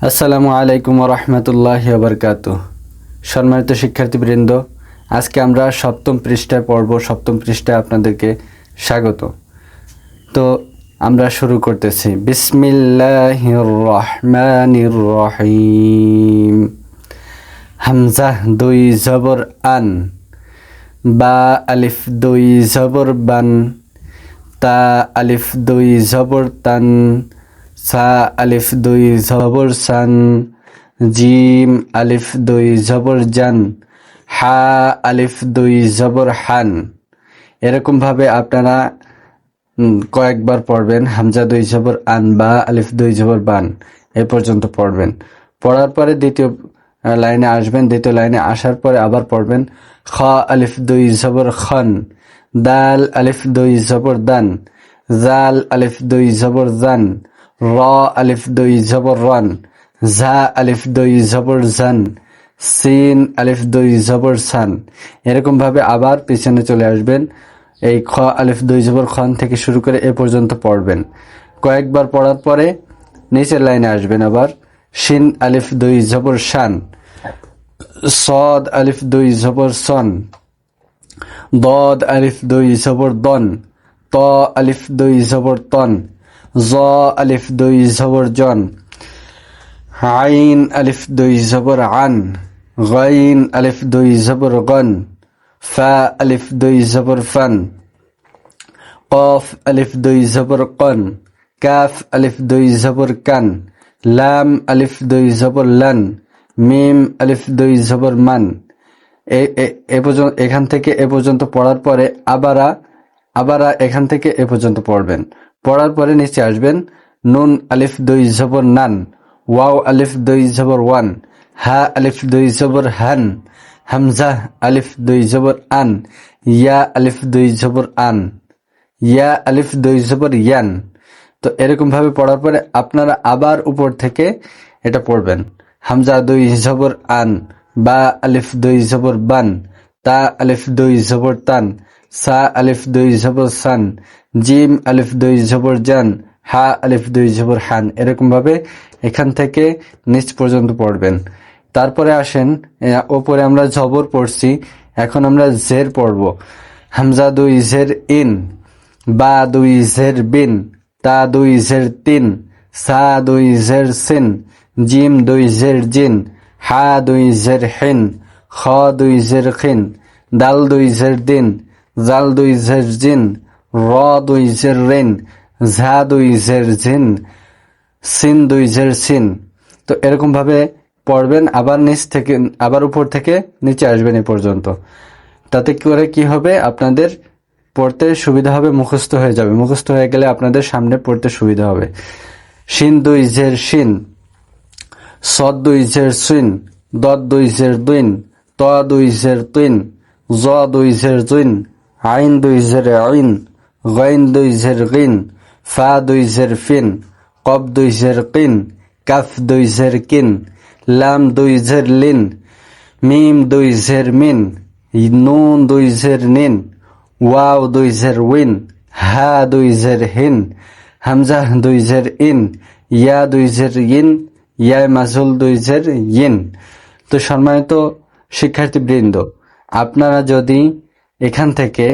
আসসালামু আলাইকুম ওয়া রাহমাতুল্লাহি ওয়া বারাকাতুহু। সম্মানিত শিক্ষার্থীবৃন্দ, আজকে আমরা সপ্তম পৃষ্ঠায় পড়ব। সপ্তম পৃষ্ঠায় আপনাদেরকে স্বাগত। তো আমরা শুরু করতেছি। বিসমিল্লাহির রহমানির রহিম। হামজা দুই জবর আন, বা আলিফ দুই জবর বান, তা আলিফ দুই জবর তান, সা আলিফ দুই জবর সান, জিম আলিফ দুই জবর জান, হা আলিফ দুই জবর হান। এরকমভাবে আপনারা কয়েকবার পড়বেন। হামজা দুই জবর আন, বা আলিফ দুই জবর বান, এ পর্যন্ত পড়বেন। পড়ার পরে দ্বিতীয় লাইনে আসবেন। দ্বিতীয় লাইনে আসার পরে আবার পড়বেন। খ আলিফ দুই জবর খন, দাল আলিফ দুই জবর দান, জাল আলিফ দুই জবর জান, র আলিফ দুই জবর রন, ঝা আলিফ দুই জবর জান, সিন আলিফ দুই জবর সান। এরকম ভাবে আবার পিছনে চলে আসবেন। এই খ আলিফ দুই জবর খন থেকে শুরু করে এ পর্যন্ত পড়বেন। কয়েকবার পড়ার পরে নিচের লাইনে আসবেন আবার। শিন আলিফ দুই জবর শান, সদ আলিফ দুই জবর সন, দদ আলিফ দুই জবর দন, ত আলিফ দুই জবর তন, জ আলিফ দুই জবর জন, আইন আলিফ দুই জবর আন, গাইন আলিফ দুই জবর গন, ফা আলিফ দুই জবর ফান, কফ আলিফ দুই জবর কন, কাফ আলিফ দুই জবর কান, লাম আলিফ দুই জবর লান, মিম আলিফ দুই জবর মান। এখান থেকে এ পর্যন্ত পড়ার পরে আবার এখান থেকে এ পর্যন্ত পড়বেন। পড়ার পরে নিচে আসবেন। নুন আলিফ দুই জবর নান, ওয়াও আলিফ দুই জবর ওয়ান, হা আলিফ দুই জবর হান, হামজা আলিফ দুই জবর আন, ইয়া আলিফ দুই জবর আন, ইয়া আলিফ দুই জবর ইয়ান। তো এরকম ভাবে পড়ার পরে আপনারা আবার উপর থেকে এটা পড়বেন। হামজা দুই জবর আন, বা আলিফ দুই জবর বান, তা আলিফ দুই জবর তান, সা আলিফ দুই জবর সান, জিম আলিফ দুই জবর জান, হা আলিফ দুই জবর হান। এরকম ভাবে এখান থেকে নিচ পর্যন্ত পড়বেন। তারপরে আসেন, ওপরে আমরা জবর পড়ছি, এখন আমরা জের পড়ব। হামজা দুই জের ইন, বা দুই জের বিন, তা দুই জের তিন, সা দুই জের সিন, জিম দুই জের জিন, হা দুই জের হিন, খ দুই জের খিন, দাল দুই জের দিন, জাল দুই জের জিন, র দুই জের রিন, ঝা দুই জের জিন, সিন দুই জের সিন। তো এরকম ভাবে পড়বেন। আবার নিচ থেকে আবার উপর থেকে নিচে আসবেন এ পর্যন্ত। তাতে করে কি হবে, আপনাদের পড়তে সুবিধা হবে, মুখস্থ হয়ে যাবে। মুখস্থ হয়ে গেলে আপনাদের সামনে পড়তে সুবিধা হবে। শিন দুই জের শিন, সদ দুই জের সুইন, দদ দুই জের দুইন, ত দুই জের তুইন, জ দুই জের জুইন, আইন দুই জের আইন, গাইন দুই জের গিন, ফা দুই জের ফিন, কব দুই জের কিন, কাফ দুই জের কিন, লাম দুই জের লিন, মিম দুই জের মিন, নুন দুই জের নিন, ওয়াও দুই জের উইন, হা দুই জের হিন, হামজা দুই জের ইন, ইয়া দুই জের ইন, ইয়া মাজুল দুই জের ইন। তো সম্মানিত শিক্ষার্থীবৃন্দ, আপনারা যদি এখান থেকে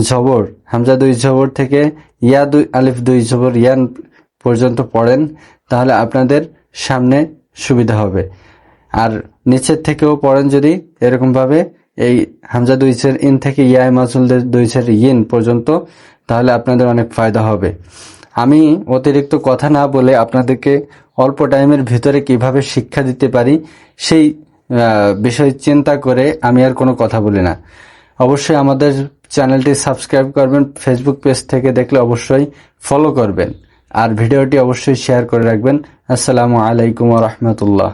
জবর, হামজা দুই জবর থেকে ইয়া দুই আলিফ দুই জবর ইয়ান পর্যন্ত পড়েন, তাহলে আপনাদের সামনে সুবিধা হবে। আর নিচের থেকেও পড়েন যদি এরকম ভাবে, এই হামজা দুই জের ইন থেকে ইয়া মাজুল দুই জের ইন পর্যন্ত, তাহলে আপনাদের অনেক ফায়দা হবে। আমি অতিরিক্ত কথা না বলে আপনাদেরকে অল্প টাইমের ভিতরে কিভাবে শিক্ষা দিতে পারি সেই বিষয় চিন্তা করে আমি আর কোনো কথা বলি না। অবশ্যই আমাদের চ্যানেলটি সাবস্ক্রাইব করবেন। ফেসবুক পেজ থেকে দেখলে অবশ্যই ফলো করবেন, আর ভিডিওটি অবশ্যই শেয়ার করে রাখবেন। আসসালামু আলাইকুম ওয়া রাহমাতুল্লাহ।